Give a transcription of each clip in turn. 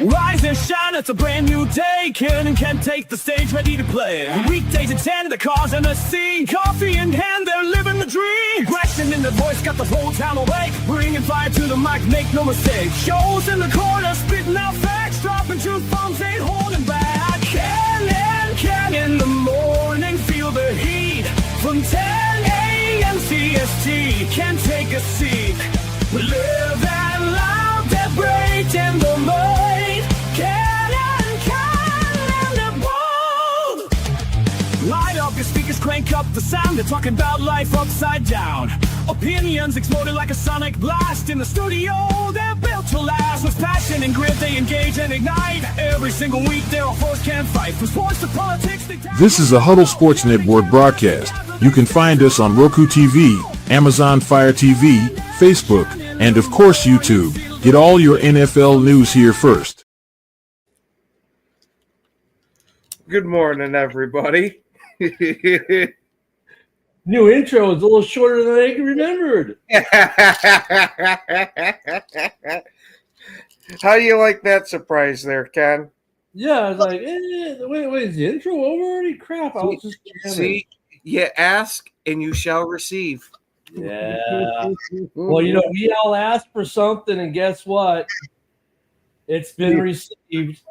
Rise and shine, it's a brand new day. Can take the stage, ready to play. Weekdays at 10, the cars and the scene. Coffee in hand, they're living the dream. Aggression in the voice, got the whole town awake. Bringing fire to the mic, make no mistake. Shows in the corner, spitting out facts. Dropping truth bombs, ain't holding back. Can in the morning, feel the heat. From 10 a.m. CST, can take a seat. We live and loud, that break in the mind. Light up your speakers, crank up the sound. They're talking about life upside down. Opinions exploded like a sonic blast. In the studio, they're built to last. With passion and grit, they engage and ignite. Every single week, their foes can't fight. From sports to politics, This is a Huddle Sports Network broadcast. You can find us on Roku TV, Amazon Fire TV, Facebook, and of course YouTube. Get all your NFL news here first. Good morning, everybody. New intro is a little shorter than I remembered. How do you like that surprise there, Ken? Yeah, I was like, wait, is the intro over already? Crap, I was just jamming. See, you ask and you shall receive. Yeah. Well, we all asked for something, and guess what? It's been received.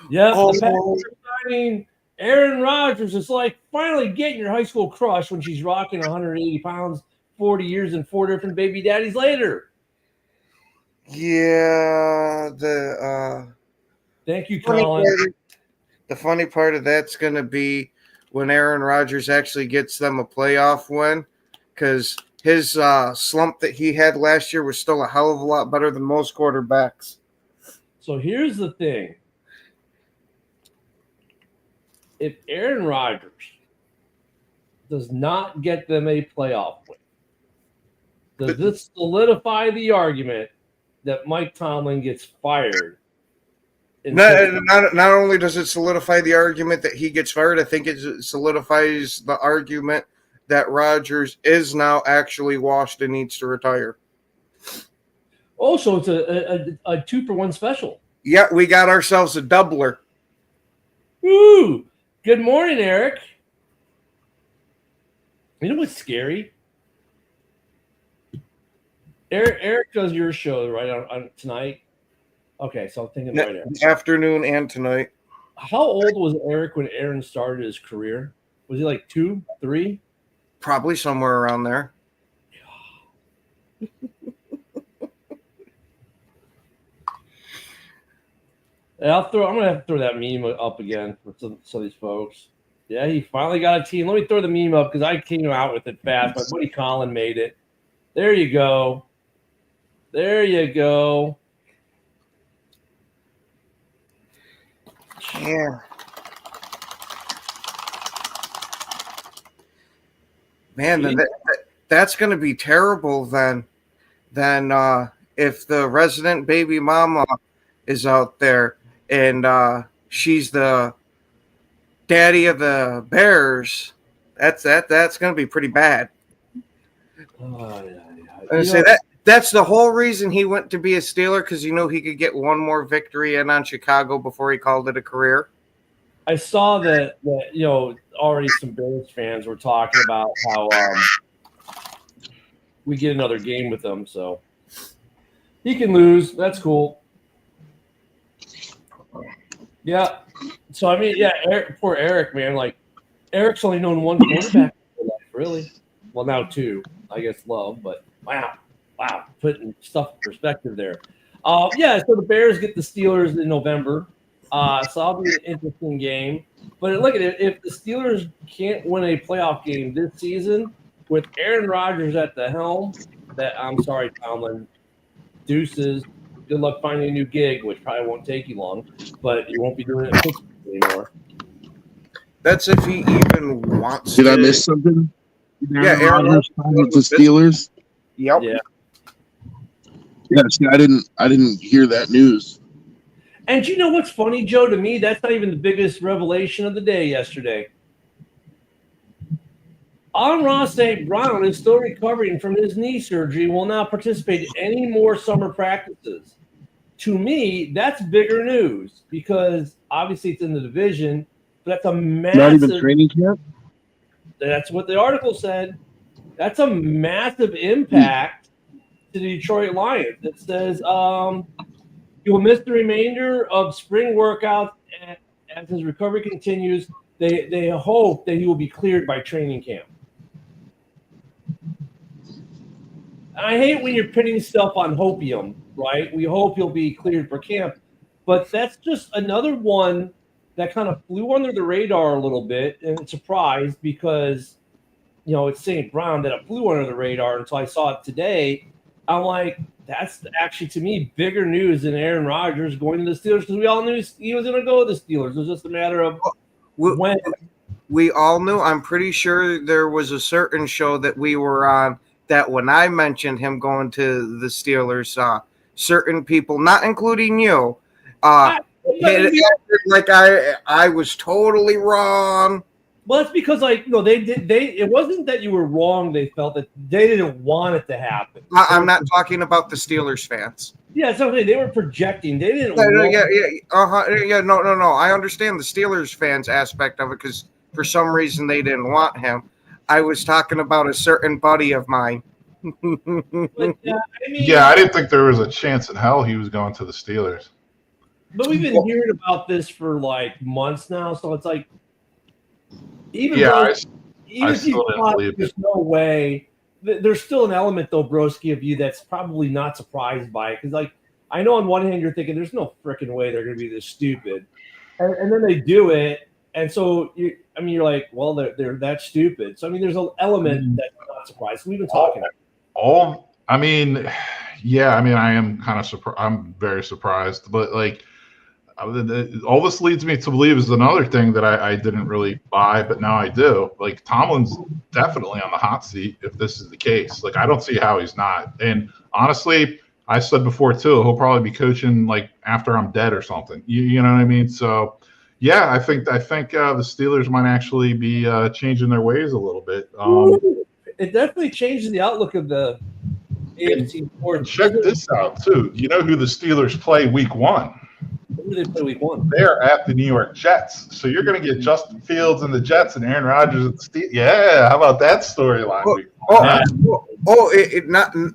Yep, the Packers are signing Aaron Rodgers. Is like finally getting your high school crush when she's rocking 180 pounds, 40 years, and 4 different baby daddies later. Yeah, Thank you, Colin. The funny part of that's going to be when Aaron Rodgers actually gets them a playoff win, because his slump that he had last year was still a hell of a lot better than most quarterbacks. So here's the thing. If Aaron Rodgers does not get them a playoff win, does this solidify the argument that Mike Tomlin gets fired? Not only does it solidify the argument that he gets fired, I think it solidifies the argument that Rodgers is now actually washed and needs to retire. Oh, so it's a 2-for-1 special. Yeah, we got ourselves a doubler. Woo! Good morning, Eric. You know what's scary? Eric does your show right on tonight. Okay, so I'm thinking right there. Afternoon and tonight. How old was Eric when Aaron started his career? Was he like 2, 3? Probably somewhere around there. I'm gonna have to throw that meme up again for some of these folks. Yeah, he finally got a team. Let me throw the meme up because I came out with it fast. My buddy Colin made it. There you go. There you go. Yeah. Man, that's going to be terrible then. Then if the resident baby mama is out there and she's the daddy of the Bears, that's going to be pretty bad. That's the whole reason he went to be a Steeler, because he could get one more victory in on Chicago before he called it a career. I saw that already some Bears fans were talking about how we get another game with them, so he can lose. That's cool. Yeah. So I mean, yeah, poor Eric, man. Like, Eric's only known one quarterback in life, really. Well, now 2, I guess. Love, but wow, putting stuff in perspective there. Yeah. So the Bears get the Steelers in November. So that'll be an interesting game. But look at it. If the Steelers can't win a playoff game this season with Aaron Rodgers at the helm, I'm sorry, Tomlin. Deuces. Good luck finding a new gig, which probably won't take you long, but you won't be doing it anymore. That's if he even wants to. Did I miss something? Yeah, Aaron Rodgers with the Steelers. Yep. Yeah. Yeah, see, I didn't hear that news. And you know what's funny, Joe? To me, that's not even the biggest revelation of the day yesterday. Amon-Ra St. Brown is still recovering from his knee surgery and will not participate in any more summer practices. to me, that's bigger news because obviously it's in the division, but that's a massive. Not even training camp. That's what the article said. That's a massive impact to the Detroit Lions. It says he will miss the remainder of spring workouts as his recovery continues. They hope that he will be cleared by training camp. I hate when you're pinning stuff on hopium, right? We hope he'll be cleared for camp. But that's just another one that kind of flew under the radar a little bit and surprised because, it's St. Brown that it flew under the radar until I saw it today. I'm like, that's actually, to me, bigger news than Aaron Rodgers going to the Steelers because we all knew he was going to go to the Steelers. It was just a matter of when. We all knew. I'm pretty sure there was a certain show that we were on that when I mentioned him going to the Steelers, certain people, not including you, like I was totally wrong. Well, that's because it wasn't that you were wrong. They felt that they didn't want it to happen. I'm not talking about the Steelers fans. Yeah, so they were projecting. They didn't. No. I understand the Steelers fans aspect of it because for some reason they didn't want him. I was talking about a certain buddy of mine. But, I didn't think there was a chance in hell he was going to the Steelers. But we've been hearing about this for like months now, so it's like even if you thought there's no way, there's still an element though, Broski, of you that's probably not surprised by it because I know on one hand you're thinking there's no freaking way they're going to be this stupid, and then they do it. And so, you're like, well, they're that stupid. So, there's an element that's not surprised. We've been talking. I am kind of surprised. I'm very surprised. But, all this leads me to believe is another thing that I didn't really buy, but now I do. Tomlin's definitely on the hot seat if this is the case. I don't see how he's not. And honestly, I said before, too, he'll probably be coaching, after I'm dead or something. You know what I mean? So – yeah, I think the Steelers might actually be changing their ways a little bit. It definitely changes the outlook of the AFC North. Check this out too. You know who the Steelers play Week 1? Who do they play Week 1? They're at the New York Jets. So you're going to get Justin Fields and the Jets and Aaron Rodgers at the Steelers. Yeah, how about that storyline?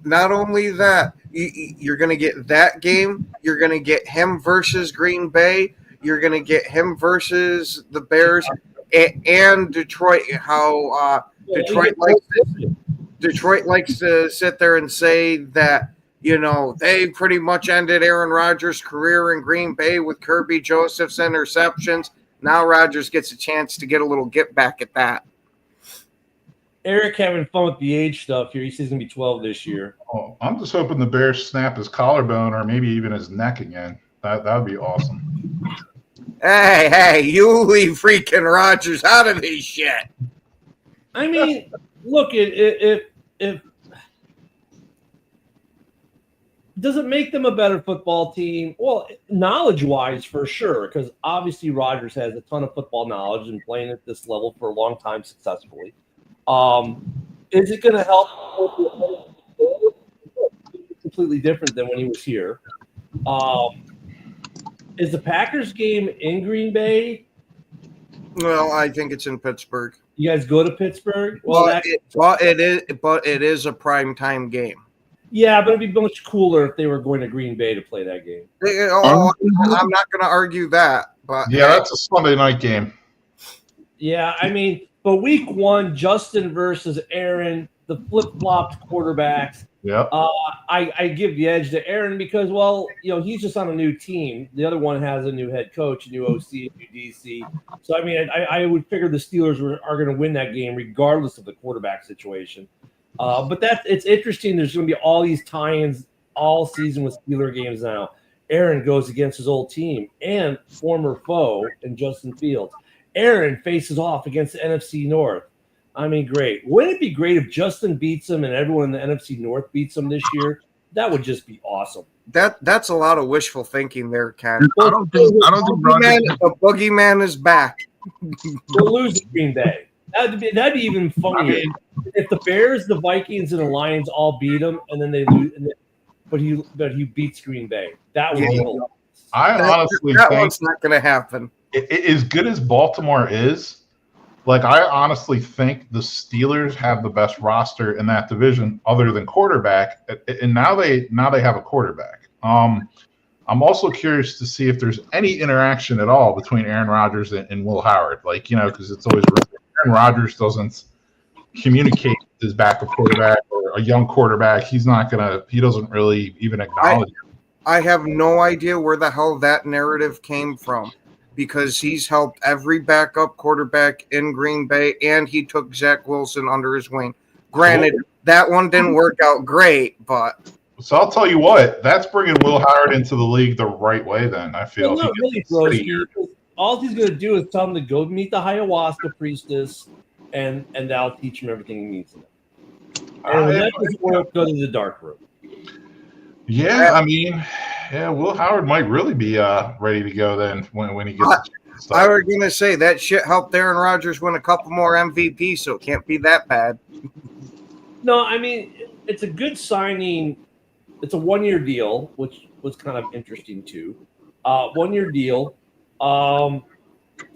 Not only that, you're going to get that game. You're going to get him versus Green Bay. You're going to get him versus the Bears and Detroit. How Detroit likes to sit there and say that, they pretty much ended Aaron Rodgers' career in Green Bay with Kirby Joseph's interceptions. Now Rodgers gets a chance to get a little get back at that. Eric having fun with the age stuff here. He says he's going to be 12 this year. Oh, I'm just hoping the Bears snap his collarbone or maybe even his neck again. That would be awesome. Hey, you leave freaking Rodgers out of this shit. Look, if does it make them a better football team? Well, knowledge-wise, for sure, because obviously Rodgers has a ton of football knowledge and playing at this level for a long time successfully. Is it going to help? It's completely different than when he was here. Is the Packers game in Green Bay? Well, I think it's in Pittsburgh. You guys go to Pittsburgh? It is a primetime game. Yeah, but it'd be much cooler if they were going to Green Bay to play that game. I'm not going to argue that. But yeah, that's a Sunday night game. Yeah, but Week 1, Justin versus Aaron, the flip-flopped quarterbacks. Yeah. I give the edge to Aaron because, he's just on a new team. The other one has a new head coach, a new OC, a new DC. So, I would figure the Steelers are going to win that game regardless of the quarterback situation. But it's interesting. There's going to be all these tie-ins all season with Steeler games now. Aaron goes against his old team and former foe in Justin Fields. Aaron faces off against the NFC North. Great. Wouldn't it be great if Justin beats him and everyone in the NFC North beats him this year? That would just be awesome. That's a lot of wishful thinking there, Ken. I don't think the boogeyman is back. We'll lose to Green Bay. That'd be even funnier if the Bears, the Vikings, and the Lions all beat them, and then they lose. but he beats Green Bay. That would be Yeah. hilarious. I honestly that think one's not going to happen. as good as Baltimore is, like I honestly think the Steelers have the best roster in that division, other than quarterback. And now they have a quarterback. I'm also curious to see if there's any interaction at all between Aaron Rodgers and Will Howard. Like, because it's always Aaron Rodgers doesn't communicate with his backup quarterback or a young quarterback. He doesn't really even acknowledge it. I have no idea where the hell that narrative came from, because he's helped every backup quarterback in Green Bay, and he took Zach Wilson under his wing. Granted, that one didn't work out great, but So I'll tell you what, that's bringing Will Howard into the league the right way. Then I feel Well, not really, Broski. All he's going to do is tell him to go meet the ayahuasca priestess, and that'll teach him everything he needs to know. And when that doesn't work, go to the dark room. Yeah, I mean, Will Howard might really be ready to go then when he gets. I was going to say that shit helped Aaron Rodgers win a couple more MVPs, so it can't be that bad. No, I mean, it's a good signing. It's a 1-year deal, which was kind of interesting too. 1-year deal.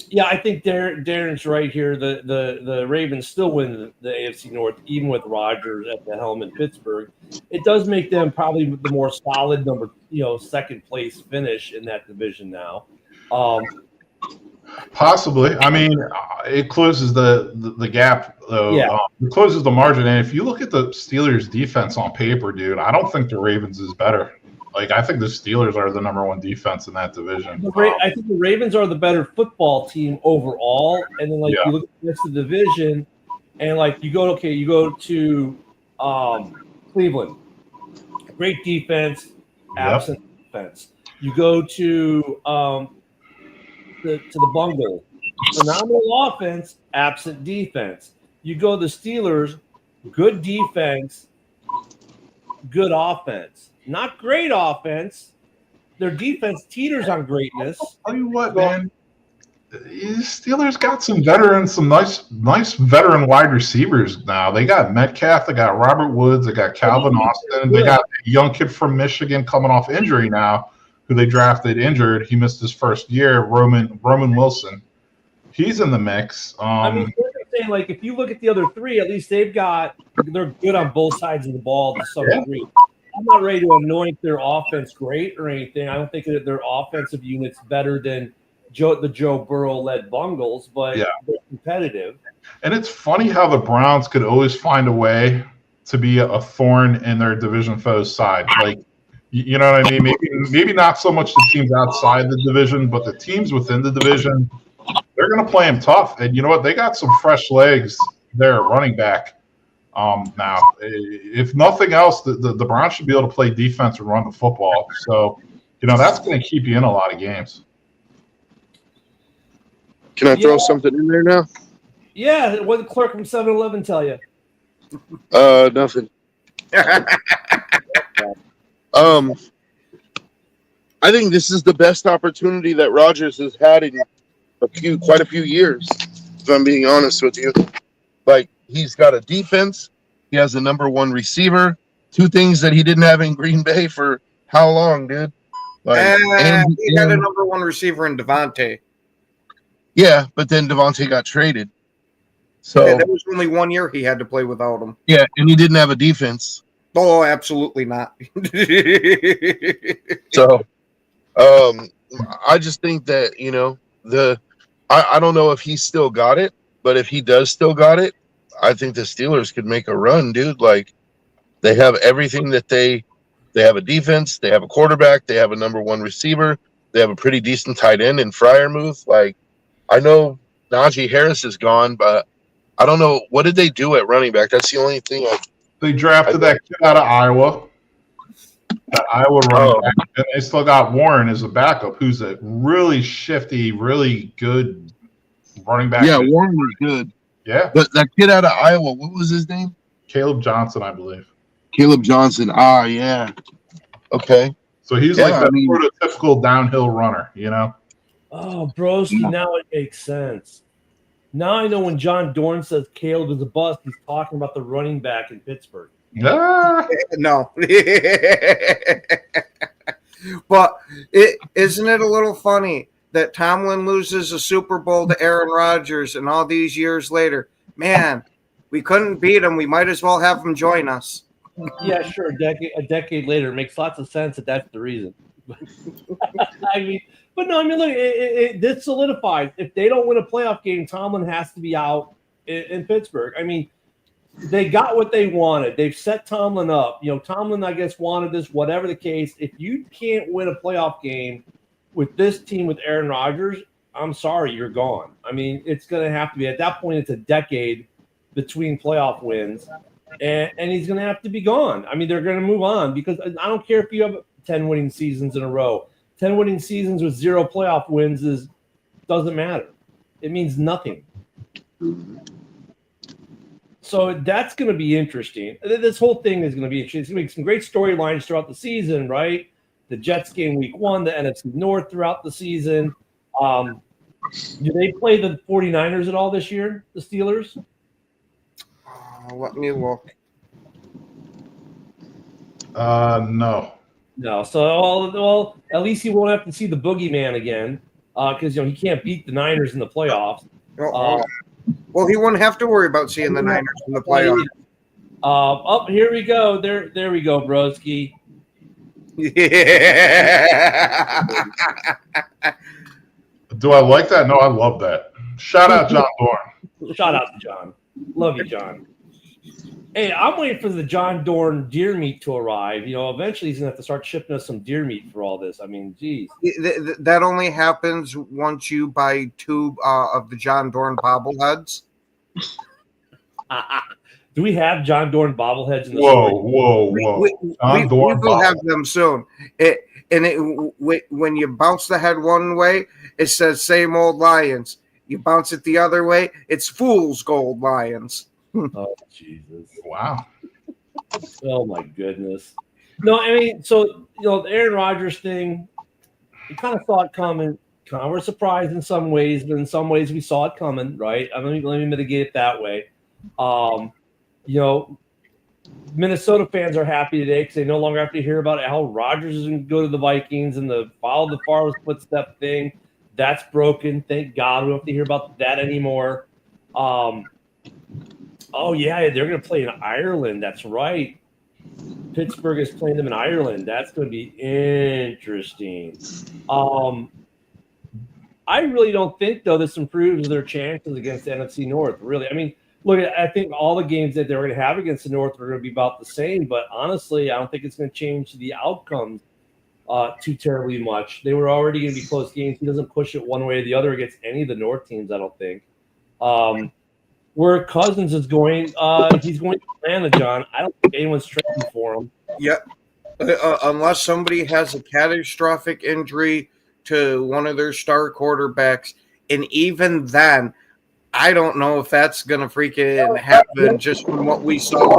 Yeah, I think Darren's right here. The Ravens still win the AFC North, even with Rodgers at the helm in Pittsburgh. It does make them probably the more solid second place finish in that division now. Possibly. I mean, it closes the gap, though. Yeah. It closes the margin. And if you look at the Steelers' defense on paper, dude, I don't think the Ravens is better. Like, I think the Steelers are the number one defense in that division. I think the Ravens are the better football team overall. And then, you look at the rest of the division, and, you go to Cleveland. Great defense, absent defense. You go to the Bungles. Phenomenal offense, absent defense. You go to the Steelers, good defense, good offense. Not great offense. Their defense teeters on greatness. Tell you what, man. The Steelers got some veterans, some nice veteran wide receivers now. They got Metcalf, they got Robert Woods, they got Calvin Austin, they got a young kid from Michigan coming off injury now, who they drafted injured. He missed his first year, Roman Wilson. He's in the mix. I mean, saying, if you look at the other three, at least they're good on both sides of the ball to some degree. I'm not ready to anoint their offense great or anything. I don't think that their offensive unit's better than the Joe Burrow-led Bungles, but they're competitive. And it's funny how the Browns could always find a way to be a thorn in their division foe's side. You know what I mean? Maybe not so much the teams outside the division, but the teams within the division, they're going to play them tough. And you know what? They got some fresh legs there at running back. Now, if nothing else, the Browns should be able to play defense and run the football. So, that's going to keep you in a lot of games. Can I throw something in there now? Yeah, what did the clerk from 7-Eleven tell you? Nothing. I think this is the best opportunity that Rodgers has had in quite a few years, if I'm being honest with you. He's got a defense. He has a number one receiver. Two things that he didn't have in Green Bay for how long, dude? He had a number one receiver in Devontae. Yeah, but then Devontae got traded. So there was only 1 year he had to play without him. Yeah, and he didn't have a defense. Oh, absolutely not. So, I just think that, I don't know if he's still got it, but if he does still got it, I think the Steelers could make a run, dude. They have everything that they have a defense, they have a quarterback, they have a number one receiver, they have a pretty decent tight end in Freiermuth. I know Najee Harris is gone, but I don't know, what did they do at running back? That's the only thing. They drafted that kid out of Iowa. That Iowa running back. And they still got Warren as a backup, who's a really shifty, really good running back. Yeah, Warren was good. Yeah. But that kid out of Iowa, what was his name? Caleb Johnson, I believe. Caleb Johnson. Ah, yeah. Okay. So he's prototypical downhill runner, Oh, Broski, now it makes sense. Now I know when John Dorn says Caleb is a bust, he's talking about the running back in Pittsburgh. Ah, No. But isn't it a little funny that Tomlin loses a Super Bowl to Aaron Rodgers, and all these years later, man, we couldn't beat him. We might as well have him join us. Yeah, sure. A decade later, it makes lots of sense that that's the reason. I mean, but no, I mean, look, this solidifies. If they don't win a playoff game, Tomlin has to be out in Pittsburgh. I mean, they got what they wanted. They've set Tomlin up. You know, Tomlin, I guess, wanted this, whatever the case. If you can't win a playoff game with this team with Aaron Rodgers, I'm sorry, you're gone. I mean, it's going to have to be. At that point, it's a decade between playoff wins, and he's going to have to be gone. I mean, they're going to move on because I don't care if you have 10 winning seasons in a row. 10 winning seasons with 0 playoff wins doesn't matter. It means nothing. So that's going to be interesting. This whole thing is going to be interesting. It's going to be some great storylines throughout the season, right? The Jets game week 1, the NFC North throughout the season. Do they play the 49ers at all this year, the Steelers? Let me look. no. No. So, well, at least he won't have to see the boogeyman again because, he can't beat the Niners in the playoffs. Well, he wouldn't have to worry about seeing the Niners in the playoffs. Here we go. There we go, broski. Yeah. Do I like that? No, I love that. Shout out John Dorn. Shout out to John. Love you, John. Hey, I'm waiting for the John Dorn deer meat to arrive. Eventually he's going to have to start shipping us some deer meat for all this. I mean, geez. That only happens once you buy 2 of the John Dorn bobbleheads. Do we have John Dorn bobbleheads in the Whoa. We will have them soon. When you bounce the head one way, it says same old Lions. You bounce it the other way, it's Fool's Gold Lions. Oh, Jesus. Wow. Oh, my goodness. No, I mean, so, the Aaron Rodgers thing, we kind of saw it coming. Kind of were surprised in some ways, but in some ways we saw it coming, right? Let me mitigate it that way. Minnesota fans are happy today because they no longer have to hear about how Rodgers is going to go to the Vikings and the follow the Favre's footstep thing. That's broken. Thank God we don't have to hear about that anymore. Oh, yeah, they're going to play in Ireland. That's right. Pittsburgh is playing them in Ireland. That's going to be interesting. I really don't think, though, this improves their chances against the NFC North, really. I mean, look, I think all the games that they're going to have against the North are going to be about the same, but honestly, I don't think it's going to change the outcomes too terribly much. They were already going to be close games. He doesn't push it one way or the other against any of the North teams, I don't think. Where Cousins is going, he's going to Atlanta, John. I don't think anyone's trading for him. Yeah, unless somebody has a catastrophic injury to one of their star quarterbacks, and even then, I don't know if that's going to freaking happen just from what we saw.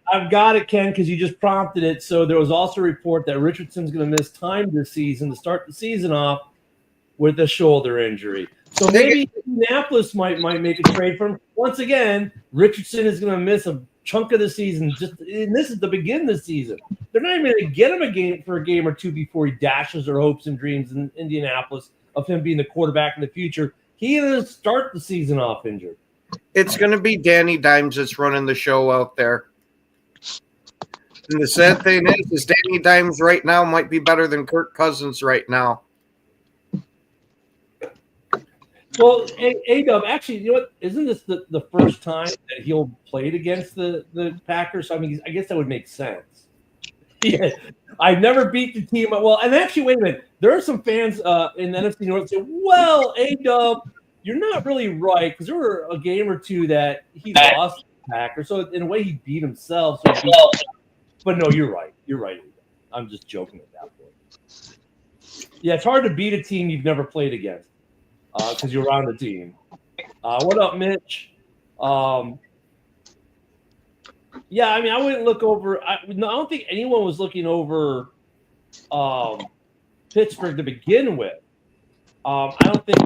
I've got it, Ken, because you just prompted it. So there was also a report that Richardson's going to miss time this season to start the season off with a shoulder injury. So maybe Indianapolis might make a trade for him. Once again, Richardson is going to miss a chunk of the season. And this is the beginning of the season. They're not even going to get him a game or two before he dashes their hopes and dreams in Indianapolis of him being the quarterback in the future. He doesn't start the season off injured. It's going to be Danny Dimes that's running the show out there. And the sad thing is Danny Dimes right now might be better than Kirk Cousins right now. Well, A-Dub, actually, you know what? Isn't this the first time that he'll played against the Packers? I mean, I guess that would make sense. Yeah, I've never beat the team. Well, and actually, wait a minute. There are some fans in the NFC North say, well, A-Dub, you're not really right because there were a game or two that he lost the Packers. So, in a way, he beat himself. But no, you're right. You're right. I'm just joking at that point. Yeah, it's hard to beat a team you've never played against. Because you're on the team. What up, Mitch? Yeah, I mean, I wouldn't look over. I don't think anyone was looking over Pittsburgh to begin with. I don't think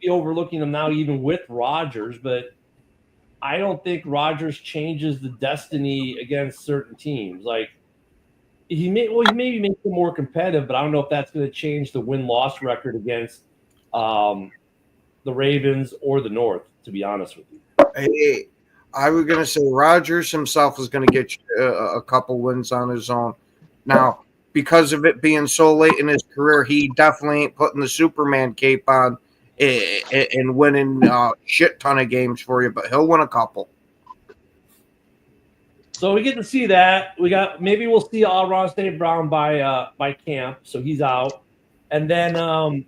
be overlooking them now, even with Rodgers. But I don't think Rodgers changes the destiny against certain teams. Like he maybe makes them more competitive, but I don't know if that's going to change the win-loss record against the Ravens or the North, to be honest with you. Hey, I was going to say Rodgers himself is going to get a couple wins on his own. Now, because of it being so late in his career, he definitely ain't putting the Superman cape on and winning a shit ton of games for you, but he'll win a couple. So we get to see that. Maybe we'll see Ron St. Brown by camp, so he's out. And then there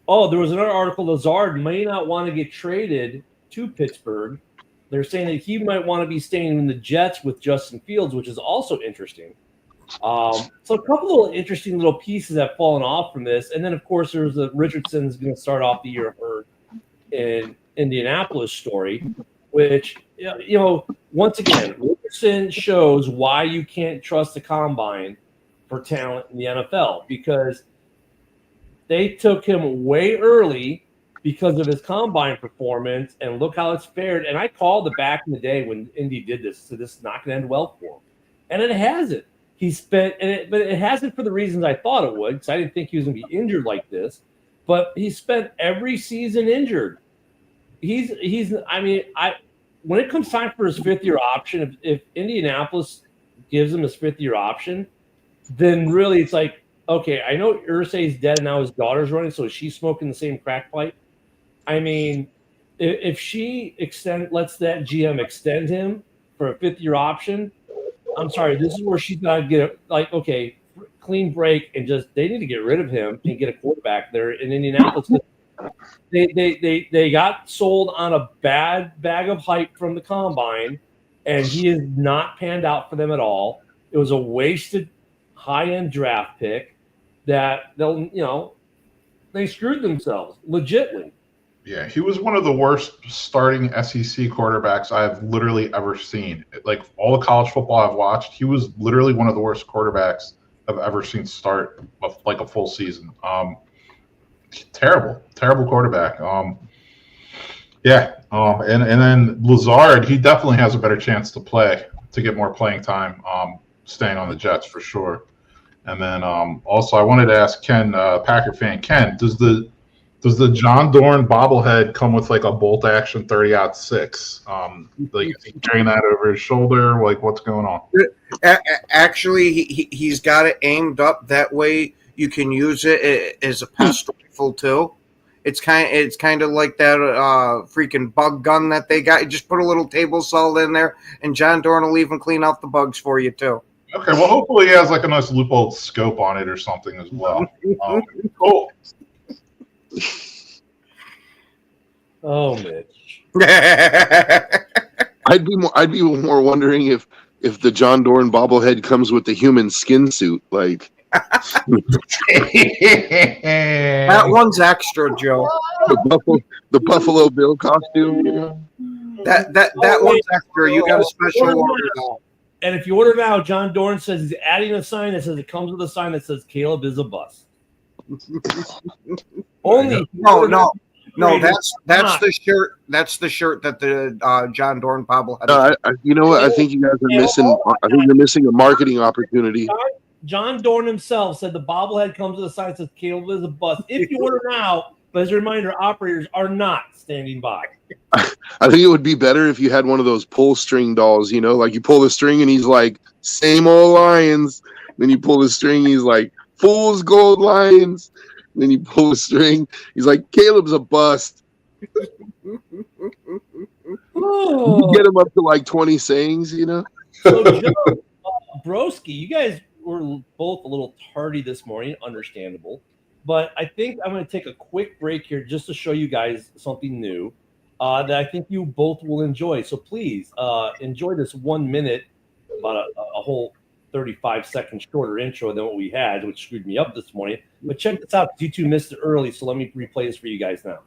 was another article. Lazard may not want to get traded to Pittsburgh. They're saying that he might want to be staying in the Jets with Justin Fields, which is also interesting. So a couple of interesting little pieces have fallen off from this. And then, of course, there's the Richardson's going to start off the year hurt in Indianapolis story, which, once again, Richardson shows why you can't trust the combine for talent in the NFL, because they took him way early because of his combine performance, and look how it's fared. And I called it back in the day when Indy did this, so this is not going to end well for him. And it hasn't. But it hasn't for the reasons I thought it would, because I didn't think he was going to be injured like this. But he spent every season injured. When it comes time for his fifth-year option, if Indianapolis gives him his fifth-year option, then really it's like, okay, I know Irsay's dead and now his daughter's running, so is she smoking the same crack pipe? I mean, if she lets that GM extend him for a fifth-year option, I'm sorry, this is where she's got to get clean break and they need to get rid of him and get a quarterback there in Indianapolis. They got sold on a bad bag of hype from the combine, and he has not panned out for them at all. It was a wasted high-end draft pick that they screwed themselves legitly. Yeah, he was one of the worst starting SEC quarterbacks I've literally ever seen. Like all the college football I've watched, he was literally one of the worst quarterbacks I've ever seen start like a full season. Terrible quarterback. And then Lazard, he definitely has a better chance to get more playing time, staying on the Jets for sure. And then also I wanted to ask Ken, Packer fan Ken, does the John Dorn bobblehead come with like a bolt action 30-06? Is he carrying that over his shoulder? Like, what's going on? Actually, he's got it aimed up that way. You can use it as a pest rifle too. It's kind of like that freaking bug gun that they got. You just put a little table salt in there, and John Dorn will even clean out the bugs for you too. Okay, well, hopefully he has like a nice Leupold scope on it or something as well. Cool. Oh, Mitch. I'd be more wondering if the John Dorn bobblehead comes with the human skin suit, like. That one's extra, Joe. The Buffalo Bill costume. That one's extra. You got a special order now. And if you order now, John Dorn says he's adding a sign that says it comes with a sign that says Caleb is a bust. No. That's the shirt. That's the shirt that the John Dorn bobblehead. You know what? I think you guys are missing. I think you're missing a marketing opportunity. John Dorn himself said the bobblehead comes with a sign that says Caleb is a bust. If you order now, but as a reminder, operators are not standing by. I think it would be better if you had one of those pull string dolls. Like you pull the string and he's like, "Same old Lions." Then you pull the string, he's like, "Fool's Gold Lions." And then you pull the string, he's like, "Caleb's a bust." You get him up to like 20 sayings, So, Joe, Broski, you guys were both a little tardy this morning, understandable. But I think I'm going to take a quick break here just to show you guys something new that I think you both will enjoy. So please enjoy this 1 minute, about a whole 35 seconds shorter intro than what we had, which screwed me up this morning. But check this out, because you two missed it early, so let me replay this for you guys now.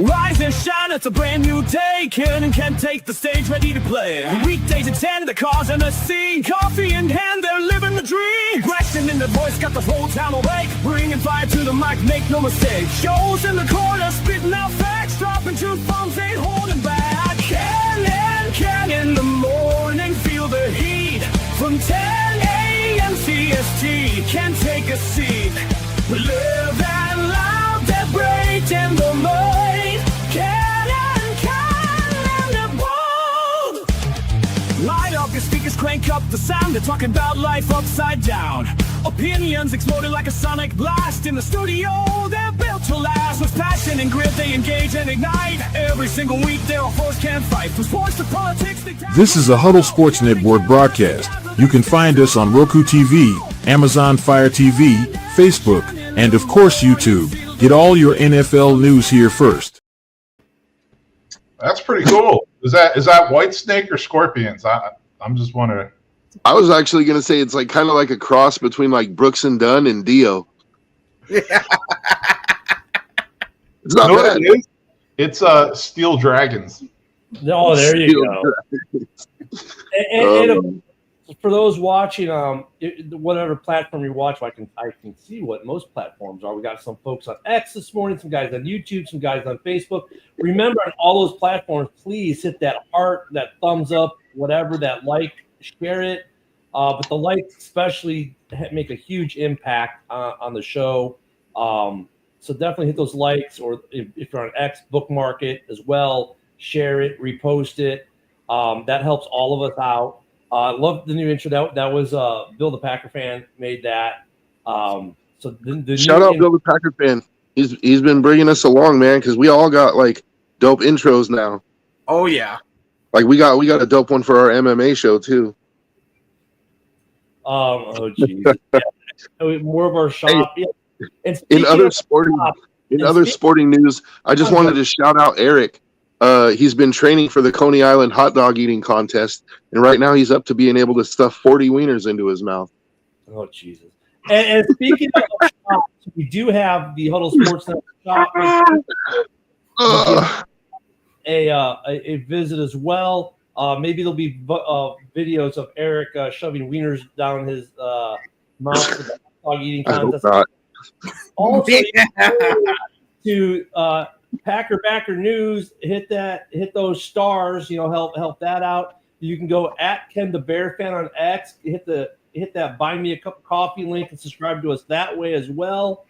Rise and shine, it's a brand new day. Ken and Ken take the stage, ready to play. Weekdays at 10, the cars and the scene. Coffee in hand, they're living the dream. Question in the voice, got the whole town awake. Bringing fire to the mic, make no mistake. Shows in the corner, spitting out facts. Dropping truth bombs, ain't holding back. Ken and Can in the morning feel the heat from 10 a.m. CST. Can take a seat. Live and love that break in the mind. Can and the bold. Light up your speakers, crank up the sound. They're talking about life upside down. Opinions exploding like a sonic blast in the studio. They're built to last. With passion and grit, they engage and ignite. Every single week, their foes can't fight. From sports to politics. This is a Huddle Sports Network broadcast. You can find us on Roku TV, Amazon Fire TV, Facebook, and of course YouTube. Get all your NFL news here first. That's pretty cool. Is that White Snake or Scorpions? I'm just wondering. I was actually gonna say it's like kind of like a cross between like Brooks and Dunn and Dio. It's not What bad. it is? It's Steel Dragons. Oh, there you go. And for those watching, whatever platform you watch, I can see what most platforms are. We got some folks on X this morning, some guys on YouTube, some guys on Facebook. Remember, on all those platforms, please hit that heart, that thumbs up, whatever, that like, share it. But the likes especially make a huge impact on the show. So definitely hit those likes, or if you're on X, bookmark it as well. Share it, repost it. That helps all of us out. I love the new intro. That was Bill the Packer fan made that. So the Shout out Bill the Packer fan. He's been bringing us along, man, because we all got like dope intros now. Oh yeah. Like we got a dope one for our MMA show too. Oh geez. Yeah. More of our shop. Hey, yeah. And in other shop, sporting news, I just wanted to shout out Eric. He's been training for the Coney Island hot dog eating contest, and right now he's up to being able to stuff 40 wieners into his mouth. Oh Jesus! And speaking of shops, we do have the Huddle Sports Network shop. A visit as well. Maybe there'll be videos of Eric shoving wieners down his mouth for the hot dog eating I hope contest. not. Also, to Packer Backer News, hit those stars. Help that out. You can go at Ken the Bear Fan on X. Hit that buy me a cup of coffee link and subscribe to us that way as well.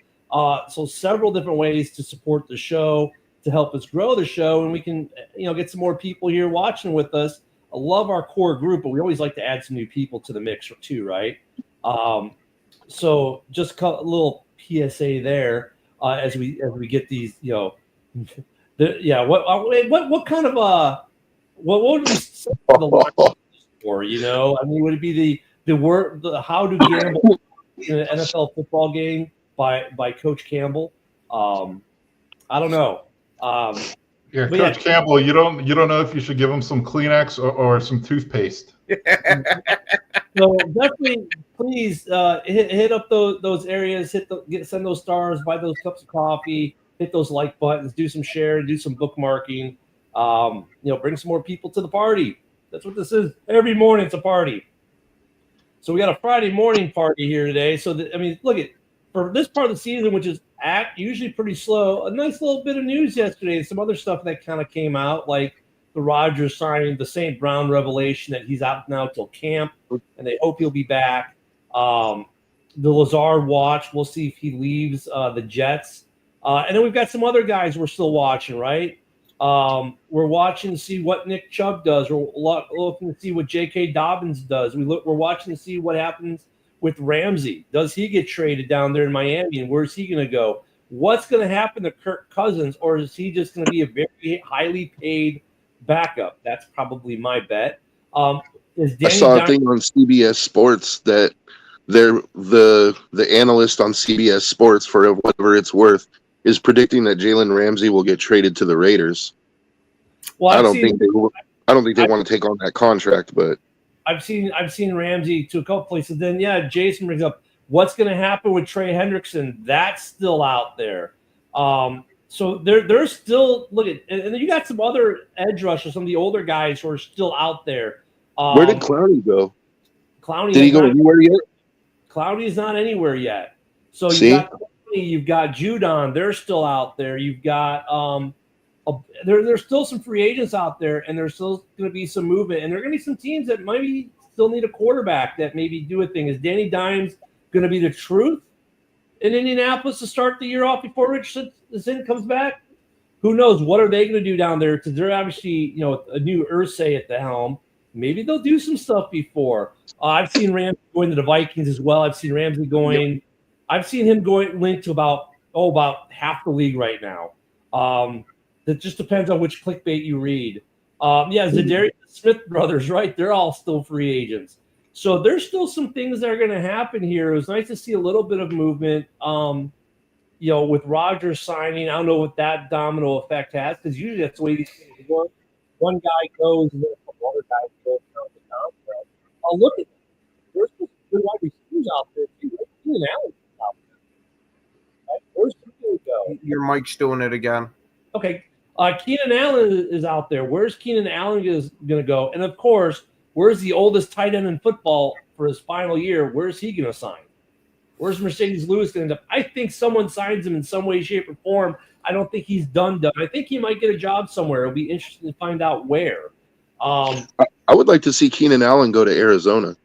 So several different ways to support the show, to help us grow the show, and we can get some more people here watching with us. I love our core group, but we always like to add some new people to the mix too, right? So just a little PSA there as we get these, what kind of what would we say the watch for? I mean, would it be the how to gamble in an NFL football game by Coach Campbell? I don't know. Coach Campbell, you don't know if you should give him some Kleenex or some toothpaste. So definitely, please hit up those areas. Send those stars, buy those cups of coffee, hit those like buttons, do some sharing, do some bookmarking. Bring some more people to the party. That's what this is. Every morning it's a party. So we got a Friday morning party here today. So look at for this part of the season, which is usually pretty slow. A nice little bit of news yesterday and some other stuff that kind of came out, like the Rodgers signing, the St. Brown revelation that he's out now till camp, and they hope he'll be back. The Lazard watch, we'll see if he leaves the Jets. And then we've got some other guys we're still watching, right? We're watching to see what Nick Chubb does. We're looking to see what J.K. Dobbins does. We're watching to see what happens with Ramsey. Does he get traded down there in Miami, and where's he going to go? What's going to happen to Kirk Cousins, or is he just going to be a very highly paid backup? That's probably my bet. I saw a thing on CBS Sports that the analyst on CBS Sports, for whatever it's worth, is predicting that Jalen Ramsey will get traded to the Raiders. Well, I don't think they want to take on that contract, but I've seen Ramsey to a couple places. Then Jason brings up what's going to happen with Trey Hendrickson. That's still out there. So they're still looking, and then you got some other edge rushers, some of the older guys who are still out there. Where did Clowney go? Clowney did he go anywhere yet? Clowney is not anywhere yet. So See? You've got Judon. They're still out there. You've got a there's still some free agents out there, and there's still going to be some movement, and there are going to be some teams that maybe still need a quarterback that maybe do a thing. Is Danny Dimes going to be the truth in Indianapolis to start the year off before Richardson comes back? Who knows? What are they going to do down there? Because they're obviously, a new Irsay at the helm. Maybe they'll do some stuff before. I've seen Ramsey going to the Vikings as well. I've seen Ramsey going. Yep. I've seen him going linked to about half the league right now. That just depends on which clickbait you read. Zadarius Smith brothers, right? They're all still free agents. So there's still some things that are going to happen here. It was nice to see a little bit of movement. With Rodgers signing, I don't know what that domino effect has, because usually that's the way these things work. One guy goes, and then a couple other guys go down the contract. Oh, look at that. There's some good wide receivers out there, too. Keenan Allen is out there. Right? Where's he going to go? Your mic's doing it again. Okay. Keenan Allen is out there. Where's Keenan Allen going to go? And, of course, where's the oldest tight end in football for his final year? Where's he going to sign? Where's Mercedes Lewis going to end up? I think someone signs him in some way, shape, or form. I don't think he's done. I think he might get a job somewhere. It'll be interesting to find out where. I would like to see Keenan Allen go to Arizona.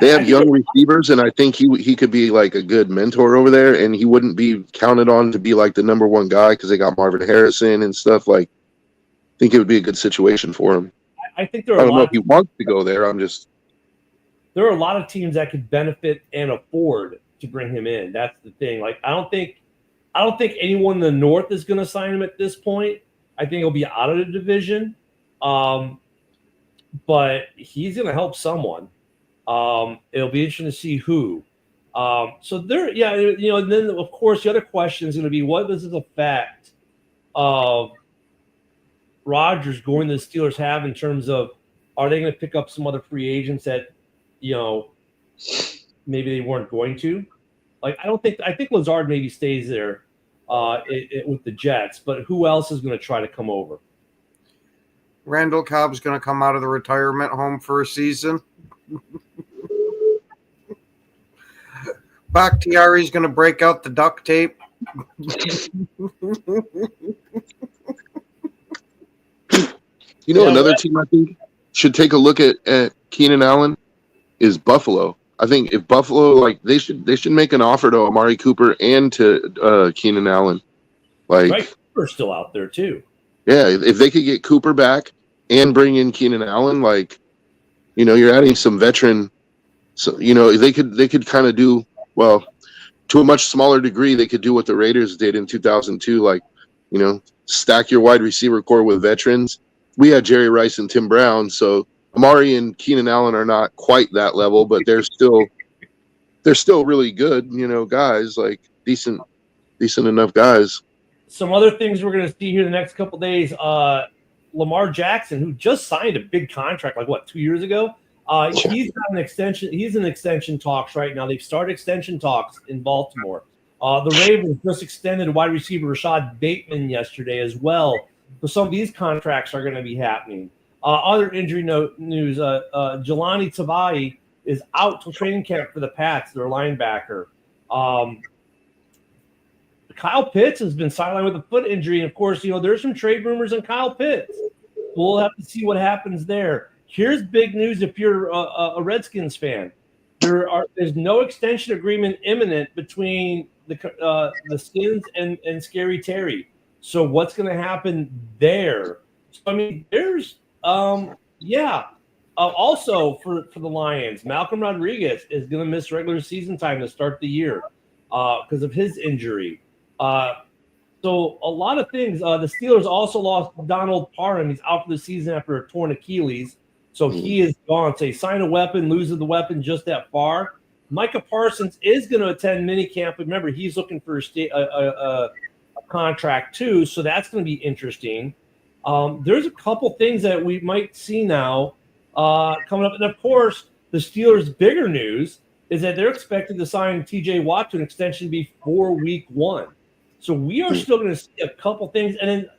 They have young receivers, and I think he could be like a good mentor over there, and he wouldn't be counted on to be like the number one guy because they got Marvin Harrison and stuff. Like, I think it would be a good situation for him. I think there are. I don't know if he wants to go there. There are a lot of teams that could benefit and afford to bring him in. That's the thing. Like, I don't think anyone in the North is going to sign him at this point. I think he'll be out of the division. But he's going to help someone. It'll be interesting to see who. So there, and then of course the other question is going to be, what does this effect of Rodgers going to the Steelers have in terms of, are they going to pick up some other free agents that, maybe they weren't going to? Like, I think Lazard maybe stays there with the Jets, but who else is going to try to come over? Randall Cobb's going to come out of the retirement home for a season. Bakhtiari's going to break out the duct tape. Another team I think should take a look at Keenan Allen is Buffalo. I think if Buffalo, they should make an offer to Amari Cooper and to Keenan Allen. Right, Cooper's still out there too. Yeah, if they could get Cooper back and bring in Keenan Allen, you're adding some veteran. So they could kind of do well to a much smaller degree. They could do what the Raiders did in 2002, stack your wide receiver core with veterans. We had Jerry Rice and Tim Brown, so Amari and Keenan Allen are not quite that level, but they're still really good, guys, like decent enough guys. Some other things we're going to see here the next couple of days. Lamar Jackson, who just signed a big contract, 2 years ago. He's got an extension. He's in extension talks right now. They've started extension talks in Baltimore. The Ravens just extended wide receiver Rashad Bateman yesterday as well. So some of these contracts are going to be happening. Other injury news, Jelani Tavai is out till training camp for the Pats, their linebacker. Kyle Pitts has been sidelined with a foot injury. And, of course, there's some trade rumors on Kyle Pitts. We'll have to see what happens there. Here's big news if you're a Redskins fan. There's no extension agreement imminent between the Skins and Scary Terry. So what's going to happen there? So, there's also for the Lions, Malcolm Rodriguez is going to miss regular season time to start the year because of his injury. So a lot of things. The Steelers also lost Donald Parham. He's out for the season after a torn Achilles. So he is gone. So he signed a weapon, loses the weapon just that far. Micah Parsons is going to attend minicamp. Remember, he's looking for a contract too. So that's going to be interesting. There's a couple things that we might see now coming up. And, of course, the Steelers' bigger news is that they're expected to sign T.J. Watt to an extension before week 1. So we are still going to see a couple things. And then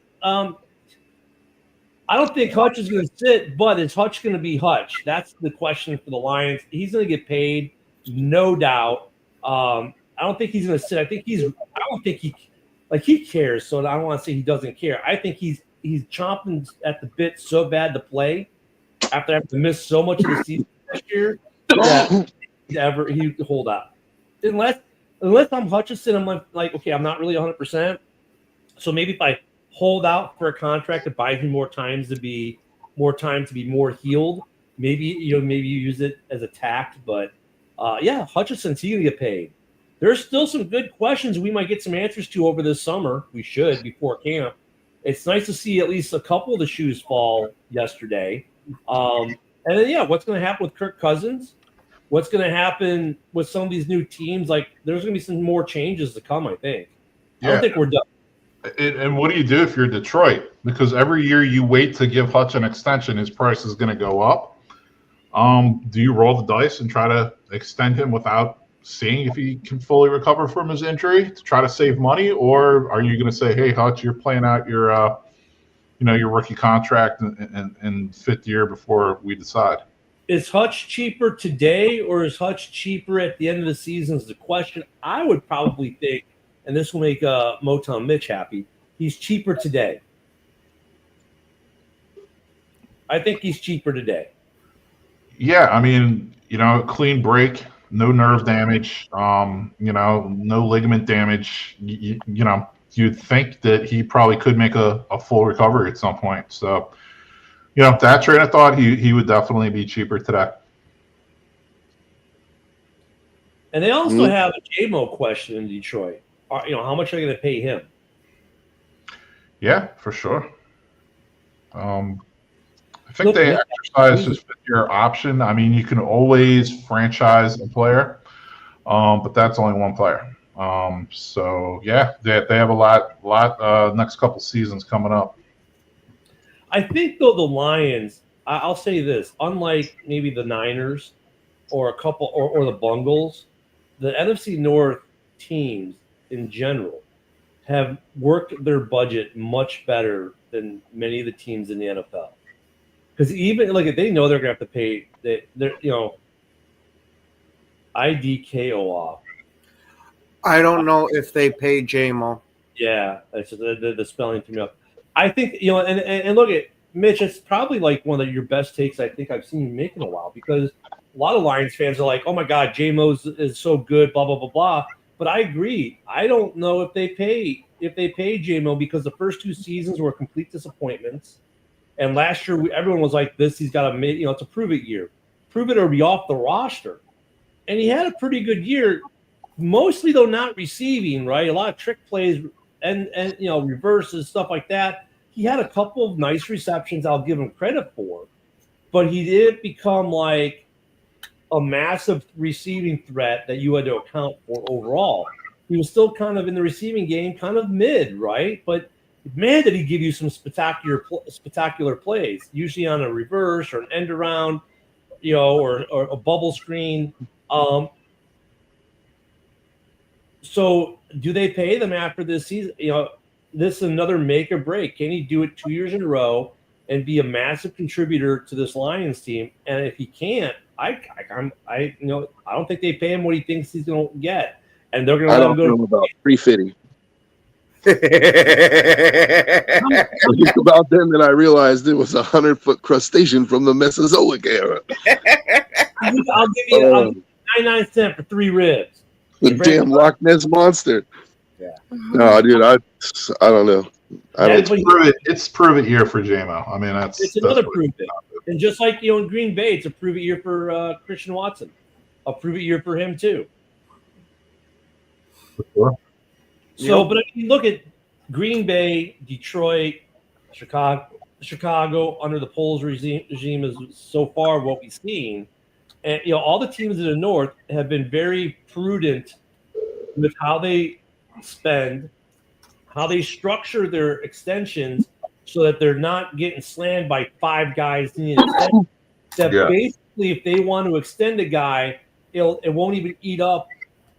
I don't think Hutch is going to sit, but is Hutch going to be Hutch? That's the question for the Lions. He's going to get paid, no doubt. I don't think he's going to sit. I don't think like he cares. So I don't want to say he doesn't care. I think he's chomping at the bit so bad to play after having to miss so much of the season last year that he'd hold out. Unless I'm Hutchinson, I'm like, okay, I'm not really 100%. So maybe if I hold out for a contract that buys me more time to be more healed, maybe you use it as a tact. But Hutchinson's he gonna get paid. There's still some good questions we might get some answers to over this summer. We should before camp. It's nice to see at least a couple of the shoes fall yesterday. And then what's going to happen with Kirk Cousins? What's going to happen with some of these new teams? Like there's going to be some more changes to come. I think. I don't think we're done. And what do you do if you're Detroit? Because every year you wait to give Hutch an extension, his price is going to go up. Do you roll the dice and try to extend him without seeing if he can fully recover from his injury to try to save money, or are you going to say, "Hey, Hutch, you're playing out your, your rookie contract in fifth year before we decide"? Is Hutch cheaper today, or is Hutch cheaper at the end of the season? Is the question. I would probably think, and this will make Motown Mitch happy. He's cheaper today. I think he's cheaper today. Yeah, I mean, clean break. No nerve damage, no ligament damage. You'd think that he probably could make a full recovery at some point. So, that train of thought, he would definitely be cheaper today. And they also have a J-Mo question in Detroit. How much are they going to pay him? Yeah, for sure. I think they exercise his fifth-year option. I mean, you can always franchise a player, but that's only one player. So yeah, they have a lot next couple seasons coming up. I think though the Lions, I'll say this, unlike maybe the Niners or a couple or the Bungles, the NFC North teams in general have worked their budget much better than many of the teams in the NFL. Because even they know they're gonna have to pay IDKO off. I don't know if they pay JMO. Yeah, that's the spelling threw me up. I think and look at Mitch. It's probably like one of your best takes I think I've seen you make in a while, because a lot of Lions fans are like, "Oh my God, JMO is so good," blah blah blah blah. But I agree. I don't know if they pay JMO, because the first two seasons were complete disappointments. And last year, everyone was like, he's got to make, it's a prove it year. Prove it or be off the roster. And he had a pretty good year, mostly, though, not receiving, right? A lot of trick plays and reverses, stuff like that. He had a couple of nice receptions I'll give him credit for. But he didn't become like a massive receiving threat that you had to account for overall. He was still kind of in the receiving game, kind of mid, right? But man, did he give you some spectacular plays, usually on a reverse or an end around, or a bubble screen. So do they pay them after this season? This is another make or break. Can he do it 2 years in a row and be a massive contributor to this Lions team? And if he can't, I don't think they pay him what he thinks he's going to get. And they're going to let him go about 350. About then that I realized it was 100-foot crustacean from the Mesozoic era. I'll give you 99 cents for 3 ribs. The damn Loch Ness monster. Yeah. No, dude, I don't know. It's prove it year for JMO. I mean, it's another prove it. And just like in Green Bay, it's a prove it year for Christian Watson. A prove it year for him too. For sure. So, but I mean, look at Green Bay, Detroit, Chicago under the Poles regime is so far what we've seen. And, all the teams in the North have been very prudent with how they spend, how they structure their extensions so that they're not getting slammed by 5 guys needing extension. Basically, if they want to extend a guy, it won't even eat up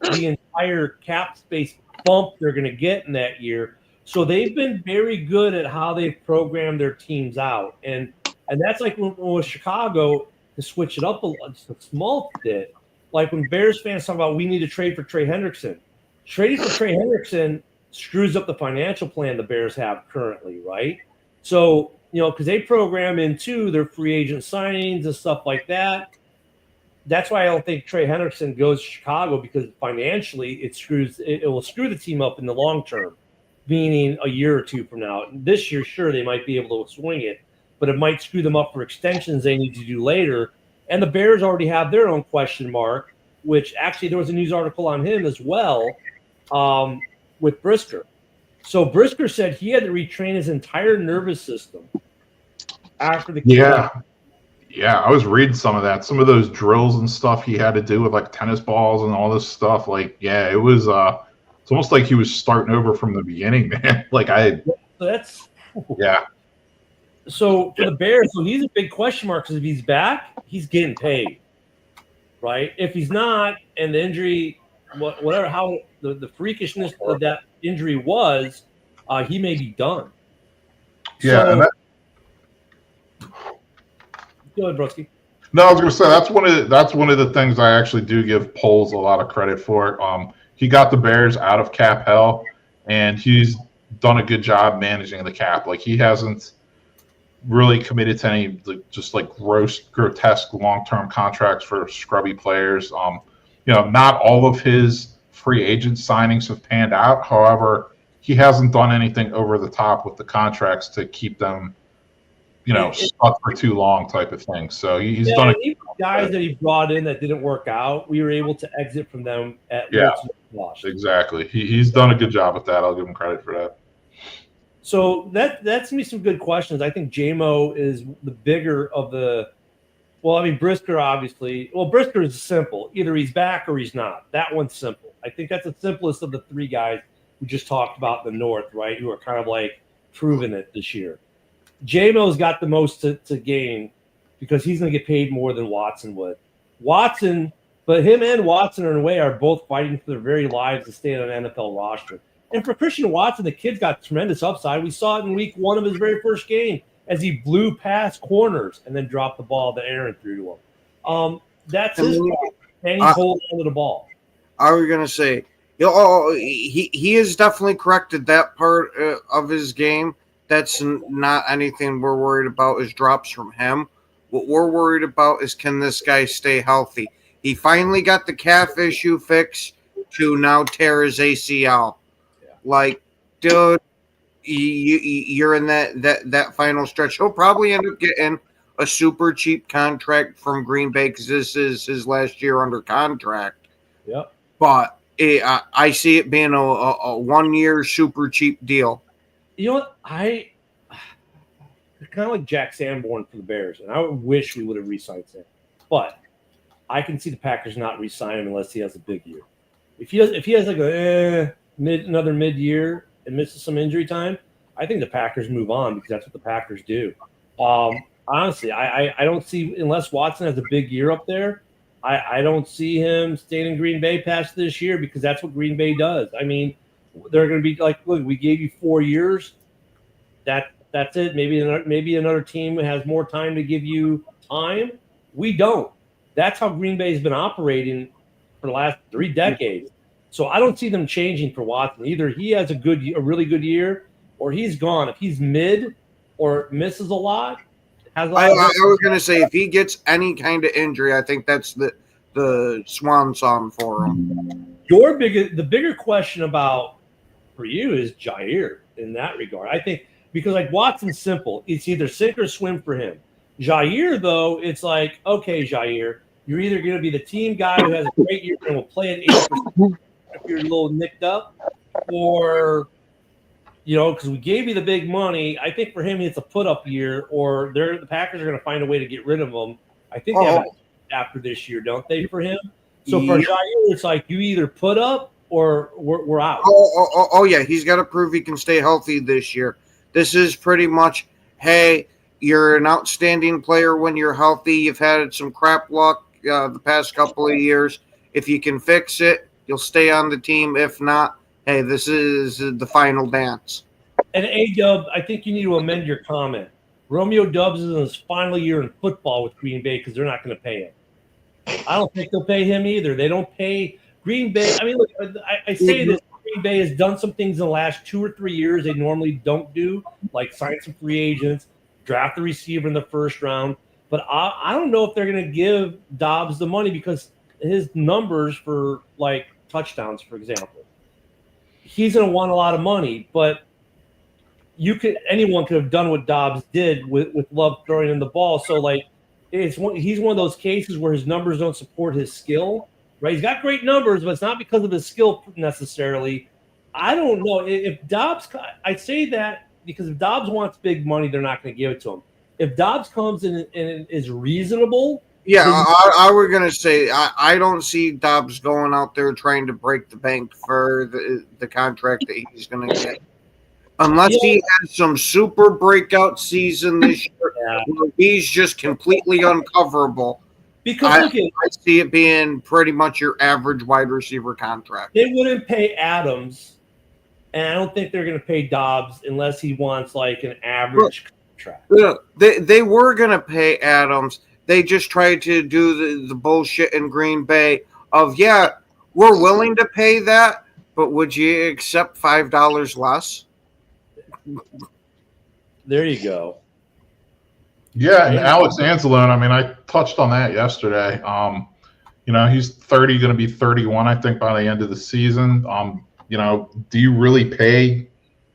the entire cap space bump they're going to get in that year. So they've been very good at how they've programmed their teams out. And that's like when with Chicago, to switch it up a small bit, like when Bears fans talk about we need to trade for Trey Hendrickson. Trading for Trey Hendrickson screws up the financial plan the Bears have currently, right? So, because they program into their free agent signings and stuff like that. That's why I don't think Trey Hendrickson goes to Chicago, because financially it will screw the team up in the long term, meaning a year or two from now. This year, sure, they might be able to swing it, but it might screw them up for extensions they need to do later. And the Bears already have their own question mark, which actually there was a news article on him as well with Brisker. So Brisker said he had to retrain his entire nervous system after the Yeah, I was reading some of that. Some of those drills and stuff he had to do with like tennis balls and all this stuff. Like, yeah, it was it's almost like he was starting over from the beginning, man. So for the Bears, so he's a big question mark, because if he's back, he's getting paid. Right? If he's not, and the injury, whatever, how the freakishness of that injury was, he may be done. Yeah, so, and go ahead, Broski. no, I was going to say that's one of the things I actually do give Poles a lot of credit for. He got the Bears out of cap hell, and he's done a good job managing the cap. Like, he hasn't really committed to any just like grotesque long-term contracts for scrubby players. Not all of his free agent signings have panned out. However, he hasn't done anything over the top with the contracts to keep them, stuck for too long type of thing. So he's done it. Guys that he brought in that didn't work out, we were able to exit from them at wash. Exactly. He's done a good job with that. I'll give him credit for that. So that's going to be some good questions. I think JMO is the bigger of the – well, I mean, Brisker obviously – well, Brisker is simple. Either he's back or he's not. That one's simple. I think that's the simplest of the three guys we just talked about in the North, right, who are kind of like proving it this year. JMO's got the most to gain because he's going to get paid more than Watson would. But him and Watson, in a way, are both fighting for their very lives to stay on an NFL roster. And for Christian Watson, the kid's got tremendous upside. We saw it in week 1 of his very first game as he blew past corners and then dropped the ball that Aaron threw to him. That's his fault, and he's holding onto the ball. I was going to say, he has definitely corrected that part of his game. That's not anything we're worried about is drops from him. What we're worried about is, can this guy stay healthy? He finally got the calf issue fixed to now tear his ACL. Like, dude, you're in that final stretch. He'll probably end up getting a super cheap contract from Green Bay because this is his last year under contract. Yep. But I see it being a 1-year super cheap deal. You know what? It's kind of like Jack Sanborn for the Bears, and I wish we would have re-signed him. But I can see the Packers not re-sign him unless he has a big year. If he has like another mid-year and misses some injury time, I think the Packers move on because that's what the Packers do. Honestly, I don't see, unless Watson has a big year up there, I don't see him staying in Green Bay past this year because that's what Green Bay does. I mean, they're going to be like, look, we gave you 4 years. That's it. Maybe another team has more time to give you time. We don't. That's how Green Bay has been operating for the last 3 decades. So I don't see them changing for Watson. Either he has a really good year, or he's gone. If he's mid or misses a lot, I was going to say, if he gets any kind of injury, I think that's the swan song for him. The bigger question for you is Jair in that regard. I think because like Watson's simple. It's either sink or swim for him. Jair, though, it's like, okay, Jair, you're either going to be the team guy who has a great year and will play at 80% if you're a little nicked up, or, because we gave you the big money. I think for him, it's a put-up year, or the Packers are going to find a way to get rid of him. I think they have after this year, don't they, for him? So for Jair, it's like you either put up or we're out. Oh, yeah. He's got to prove he can stay healthy this year. This is pretty much, hey, you're an outstanding player when you're healthy. You've had some crap luck the past couple of years. If you can fix it, you'll stay on the team. If not, hey, this is the final dance. And A-Dub, I think you need to amend your comment. Romeo Doubs is in his final year in football with Green Bay because they're not going to pay him. I don't think they'll pay him either. They don't pay Green Bay. I mean, look, I say this, Green Bay has done some things in the last 2 or 3 years they normally don't do, like sign some free agents, draft the receiver in the first round. But I don't know if they're going to give Dobbs the money because his numbers for like touchdowns, for example, he's going to want a lot of money. But anyone could have done what Dobbs did with Love throwing in the ball. So like he's one of those cases where his numbers don't support his skill. Right, he's got great numbers, but it's not because of his skill necessarily. I don't know if Dobbs. I say that because if Dobbs wants big money, they're not going to give it to him. If Dobbs comes in and is reasonable, yeah, I was gonna say I don't see Dobbs going out there trying to break the bank for the contract that he's going to get, unless he has some super breakout season this year. Where he's just completely uncoverable. Because I see it being pretty much your average wide receiver contract. They wouldn't pay Adams, and I don't think they're going to pay Dobbs unless he wants like an average contract. Yeah, they were going to pay Adams. They just tried to do the bullshit in Green Bay of, yeah, we're willing to pay that, but would you accept $5 less? There you go. Yeah, and Alex Anzalone, I mean, I touched on that yesterday. He's 30, going to be 31, I think, by the end of the season. Do you really pay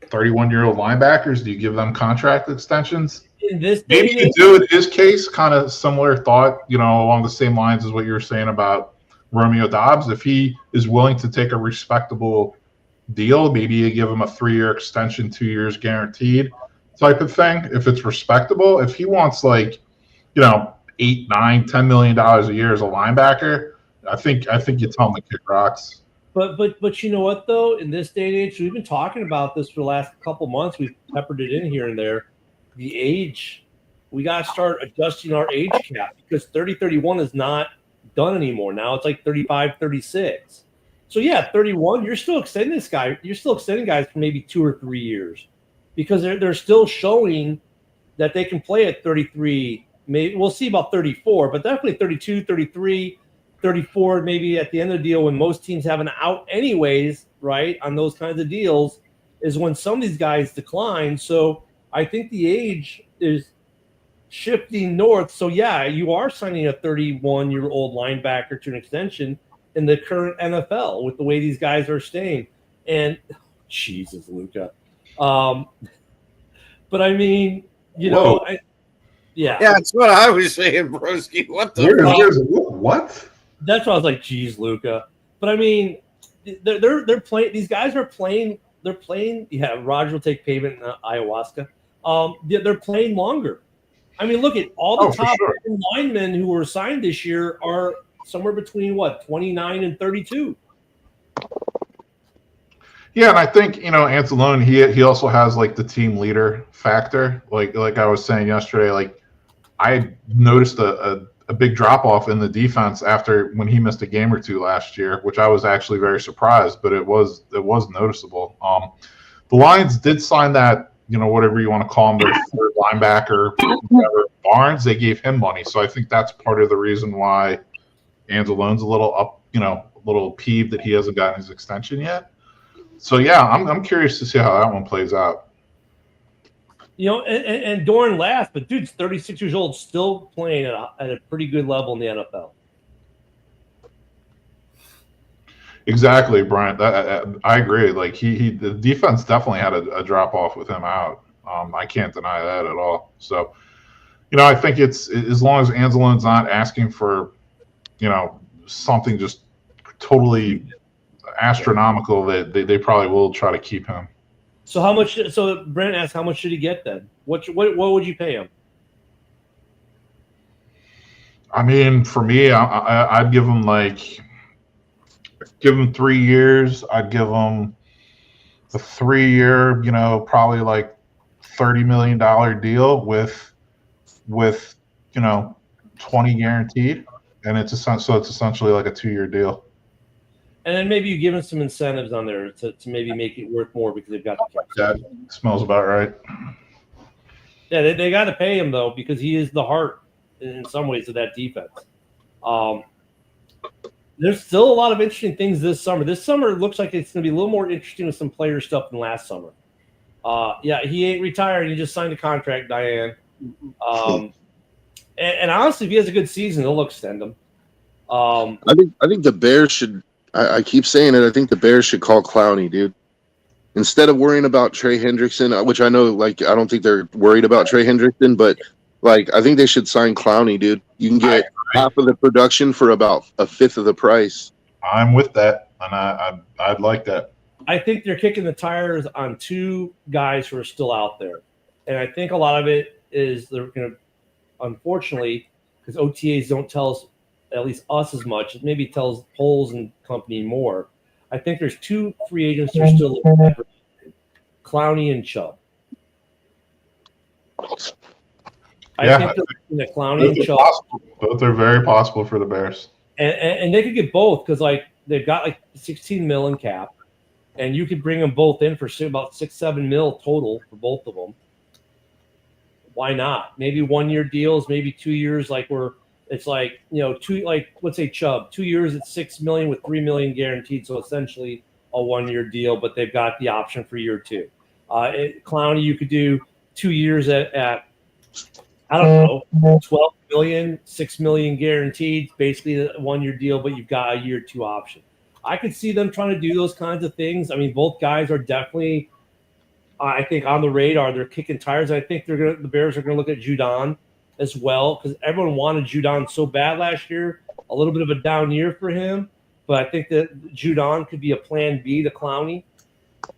31-year-old linebackers? Do you give them contract extensions? In this Maybe you do in his case, kind of similar thought, along the same lines as what you were saying about Romeo Dobbs. If he is willing to take a respectable deal, maybe you give him a 3-year extension, 2 years guaranteed type of thing. If it's respectable, if he wants $8, $9, $10 million a year as a linebacker, I think you tell him to kick rocks. But you know what though? In this day and age, we've been talking about this for the last couple months. We've peppered it in here and there. The age, we got to start adjusting our age cap because 30, 31 is not done anymore. Now it's like 35, 36. So yeah, 31, you're still extending this guy. You're still extending guys for maybe 2 or 3 years because they're still showing that they can play at 33. Maybe we'll see about 34, but definitely 32, 33, 34, maybe at the end of the deal when most teams have an out anyways, right, on those kinds of deals is when some of these guys decline. So I think the age is shifting north. So, yeah, you are signing a 31-year-old linebacker to an extension in the current NFL with the way these guys are staying. And, Jesus, Luka. But, I mean, yeah, that's what I was saying, broski. What the fuck? What? That's why I was like, geez, Luka. But, I mean, they're playing – these guys are playing – they're playing – yeah, Roger will take payment in ayahuasca. They're playing longer. I mean, look at all the top linemen who were signed this year are somewhere between 29 and 32. Yeah, and I think Anzalone, he also has like the team leader factor. Like I was saying yesterday, like I noticed a big drop off in the defense after when he missed a game or two last year, which I was actually very surprised, but it was noticeable. The Lions did sign that. Whatever you want to call him, their third linebacker, whatever, Barnes, they gave him money. So I think that's part of the reason why Anzalone's a little up, a little peeved that he hasn't gotten his extension yet. So, yeah, I'm curious to see how that one plays out. And Doran laughed, but dude's 36 years old, still playing at a pretty good level in the NFL. Exactly, Brian. I agree. Like the defense definitely had a drop off with him out. I can't deny that at all. So, I think it's as long as Anzalone's not asking for, something just totally astronomical, that they probably will try to keep him. So how much? So Brent asked, how much should he get then? What would you pay him? I mean, for me, I'd give him give him 3 years. I'd give him a 3-year, probably like $30 million deal with 20 guaranteed, and it's essentially like a 2-year deal. And then maybe you give him some incentives on there to maybe make it worth more because they've got the cap. That smells about right. Yeah, they got to pay him though because he is the heart in some ways of that defense. There's still a lot of interesting things this summer. This summer it looks like it's going to be a little more interesting with some player stuff than last summer. Yeah, he ain't retired. He just signed a contract, Diane. And honestly, if he has a good season, they'll extend him. I think the Bears should. I keep saying it. I think the Bears should call Clowney, dude. Instead of worrying about Trey Hendrickson, which I know, like, I don't think they're worried about Trey Hendrickson, but like, I think they should sign Clowney, dude. You can get half of the production for about a fifth of the price. I'm with that, and I'd like that. I think they're kicking the tires on two guys who are still out there, and I think a lot of it is they're going to, unfortunately, because OTAs don't tell us, at least us, as much. It maybe tells Poles and company more. I think there's two free agents that are still looking at Clowney and Chubb. I think they're looking at Clowney and Chubb. Both are very possible for the Bears. And they could get both because, like, they've got like 16 mil in cap, and you could bring them both in for about 6-7 mil total for both of them. Why not? Maybe 1 year deals, maybe 2 years, like where it's like, let's say Chubb, 2 years at $6 million with $3 million guaranteed. So essentially a 1 year deal, but they've got the option for year two. Clowney, you could do 2 years at I don't know, 12 million, 6 million guaranteed, basically a 1 year deal, but you've got a year two option. I could see them trying to do those kinds of things. I mean, both guys are definitely, I think, on the radar. They're kicking tires. I think the Bears are going to look at Judon as well, because everyone wanted Judon so bad last year. A little bit of a down year for him, but I think that Judon could be a plan B to Clowney,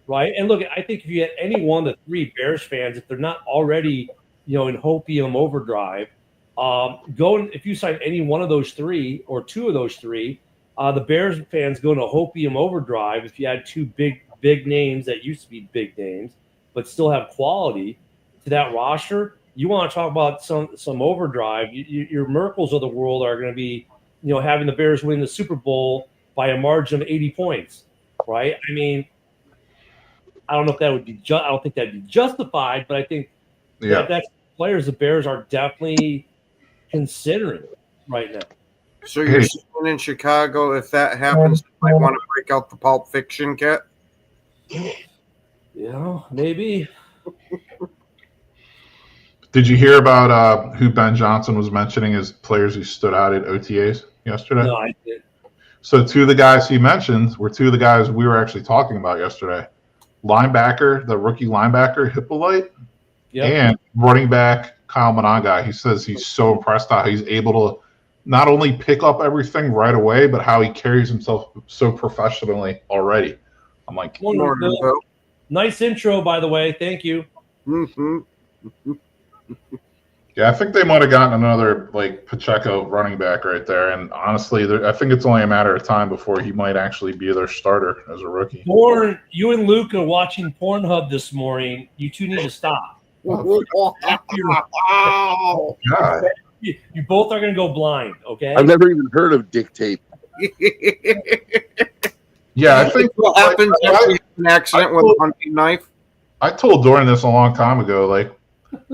right? And look, I think if you had any one of the three Bears fans, if they're not already, in hopium overdrive, if you sign any one of those three or two of those three, the Bears fans go into hopium overdrive. If you had two big names that used to be big names, but still have quality to that roster, you want to talk about some overdrive. Your Merkles of the world are going to be, having the Bears win the Super Bowl by a margin of 80 points, right? I mean, I don't know if that would be I don't think that'd be justified, but I think that's players the Bears are definitely considering right now. So you're saying in Chicago, if that happens, you might want to break out the Pulp Fiction kit? Yeah, maybe. Did you hear about who Ben Johnson was mentioning as players who stood out at OTAs yesterday? No, I didn't. So two of the guys he mentioned were two of the guys we were actually talking about yesterday. Linebacker, the rookie linebacker, Hippolyte, and running back Kyle Monangai. He says he's so impressed how he's able to not only pick up everything right away, but how he carries himself so professionally already. I'm like, nice intro, by the way. Thank you. Mm-hmm. Yeah, I think they might have gotten another like Pacheco running back right there. And honestly, I think it's only a matter of time before he might actually be their starter as a rookie. Or you and Luke are watching Pornhub this morning. You two need to stop. Wow. God. You both are going to go blind, okay? I've never even heard of Dictate. Yeah, I think what happens after you have an accident with a hunting knife? I told Doran this a long time ago. Like,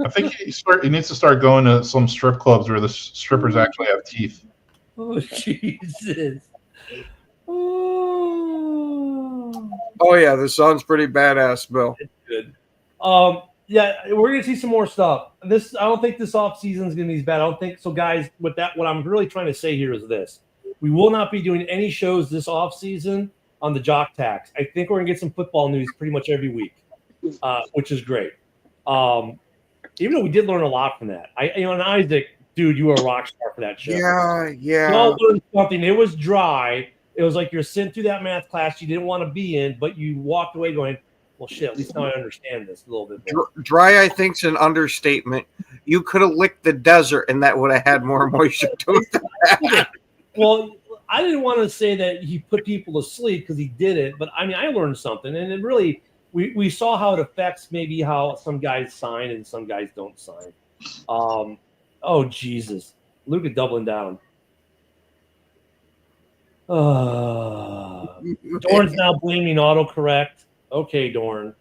I think he needs to start going to some strip clubs where the strippers actually have teeth. Oh, Jesus. Oh, yeah, this sounds pretty badass, Bill. It's good. Yeah, we're gonna see some more stuff. I don't think this off season is gonna be as bad. I don't think so, guys. What I'm really trying to say here is this: we will not be doing any shows this off season on the Jock Tax. I think we're gonna get some football news pretty much every week, which is great. Even though we did learn a lot from that. And Isaac, dude, you were a rock star for that show. Yeah. We all learned something. It was dry. It was like you're sitting through that math class you didn't want to be in, but you walked away going, well, shit, at least now I understand this a little bit more. Dry, I think, is an understatement. You could have licked the desert, and that would have had more moisture to it than that. Well, I didn't want to say that he put people to sleep because he did it, but I mean, I learned something, and it really, we saw how it affects maybe how some guys sign and some guys don't sign. Oh, Jesus. Luke is doubling down. Dorn's now blaming autocorrect. Okay, Dorn.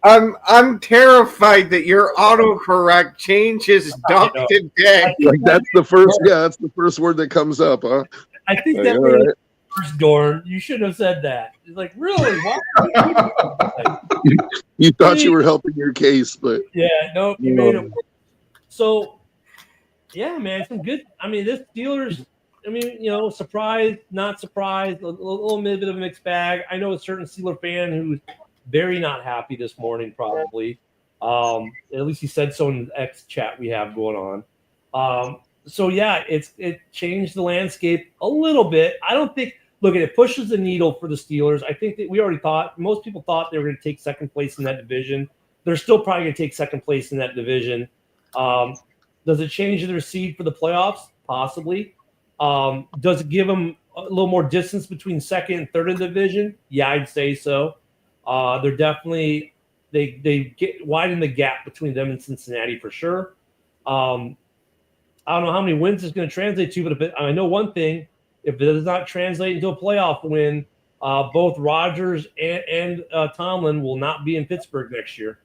I'm terrified that your autocorrect changes duck to dick. Like that's the first word that comes up, huh? I think Like, that all was right. first, Dorn. You shouldn't have said that. It's like, really? What? You thought you were helping your case, but Yeah, no, you made it work. So, yeah, man, some good. I mean, this Steelers. I mean, surprised, not surprised, a little bit of a mixed bag. I know a certain Steeler fan who's very not happy this morning, probably. At least he said so in the X chat we have going on. So yeah, it changed the landscape a little bit. I don't think. Look, it pushes the needle for the Steelers. I think that we already thought, most people thought they were going to take second place in that division. They're still probably going to take second place in that division. Does it change their seed for the playoffs? Possibly. Does it give them a little more distance between second and third in the division? Yeah, I'd say so. They're definitely they widen the gap between them and Cincinnati for sure. I don't know how many wins it's going to translate to, but I know one thing: if it does not translate into a playoff win, both Rodgers and Tomlin will not be in Pittsburgh next year.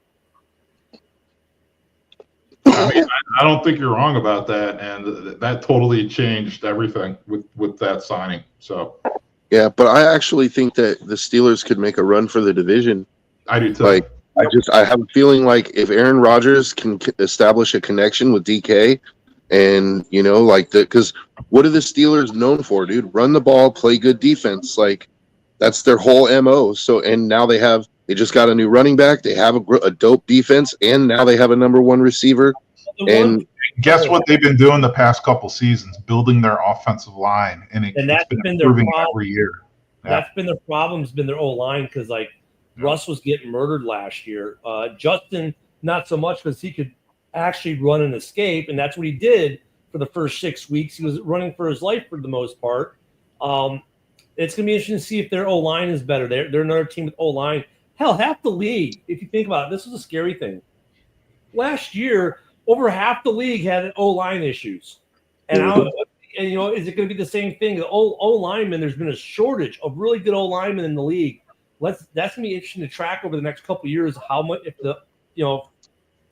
I mean, I don't think you're wrong about that, and that totally changed everything with that signing. So yeah, but I actually think that the Steelers could make a run for the division. I do too. Like, I have a feeling like if Aaron Rodgers can establish a connection with DK, and because what are the Steelers known for, dude? Run the ball, play good defense. Like that's their whole MO. So, and now they just got a new running back. They have a dope defense, and now they have a number one receiver. And guess what they've been doing the past couple seasons? Building their offensive line, and that's been been their improving problem. every year. Yeah. That's been their problem's been their O-line because Russ was getting murdered last year. Justin, not so much because he could actually run and escape, and that's what he did for the first 6 weeks. He was running for his life for the most part. It's going to be interesting to see if their O-line is better. They're another team with O-line. Hell, half the league, if you think about it, this is a scary thing. Last year, over half the league had O-line issues. And is it going to be the same thing? The O-linemen, there's been a shortage of really good O-linemen in the league. That's going to be interesting to track over the next couple of years how much if the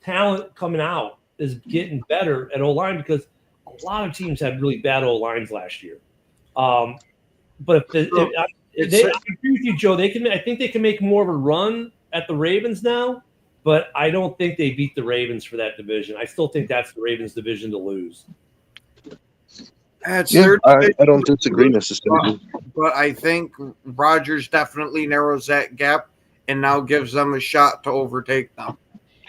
talent coming out is getting better at O-line because a lot of teams had really bad O-lines last year. But I agree with you, Joe. I think they can make more of a run at the Ravens now, but I don't think they beat the Ravens for that division. I still think that's the Ravens' division to lose. I don't disagree necessarily. But I think Rodgers definitely narrows that gap and now gives them a shot to overtake them.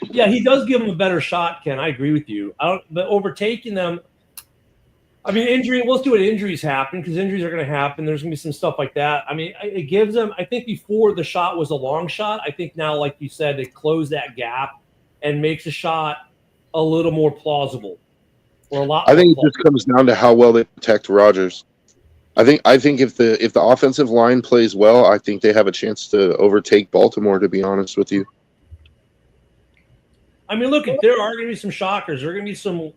Yeah, he does give them a better shot, Ken. I agree with you. But overtaking them, I mean, let's do what injuries happen because injuries are going to happen. There's going to be some stuff like that. I mean, it gives them, I think before the shot was a long shot. I think now, like you said, they close that gap and makes the shot a little more plausible. I think it just comes down to how well they protect Rodgers. I think if the offensive line plays well, I think they have a chance to overtake Baltimore, to be honest with you. I mean, look, there are going to be some shockers. There are going to be some,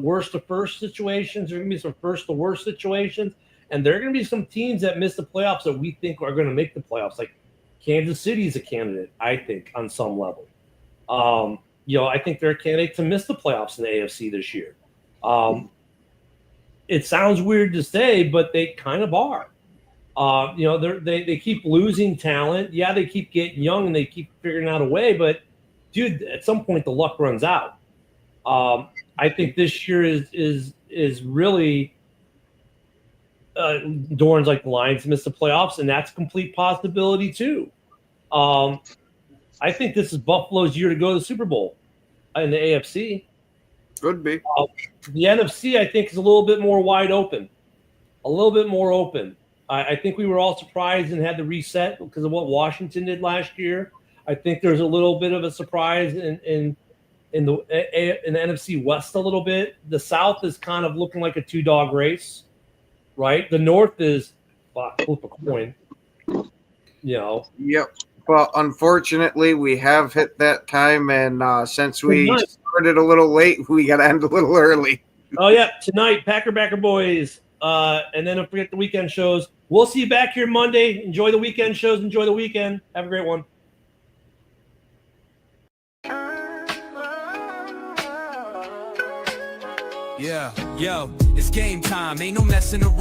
worst to first situations. There are going to be some first to worst situations. And there are going to be some teams that miss the playoffs that we think are going to make the playoffs. Like Kansas City is a candidate, I think, on some level. I think they're a candidate to miss the playoffs in the AFC this year. It sounds weird to say, but they kind of are. They keep losing talent. Yeah, they keep getting young and they keep figuring out a way. But, dude, at some point the luck runs out. I think this year is really Dorn's like the Lions miss the playoffs, and that's a complete possibility too. I think this is Buffalo's year to go to the Super Bowl in the AFC. Could be. The NFC, I think, is a little bit more wide open. A little bit more open. I think we were all surprised and had to reset because of what Washington did last year. I think there's a little bit of a surprise in the NFC West a little bit. The South is kind of looking like a two-dog race, right? The North is flip a coin. Yep. But unfortunately, we have hit that time, and since we started a little late, we got to end a little early. Oh, yeah. Tonight, Packer Boys. And then don't forget the weekend shows. We'll see you back here Monday. Enjoy the weekend shows. Enjoy the weekend. Have a great one. Yeah, yo, it's game time, ain't no messing around.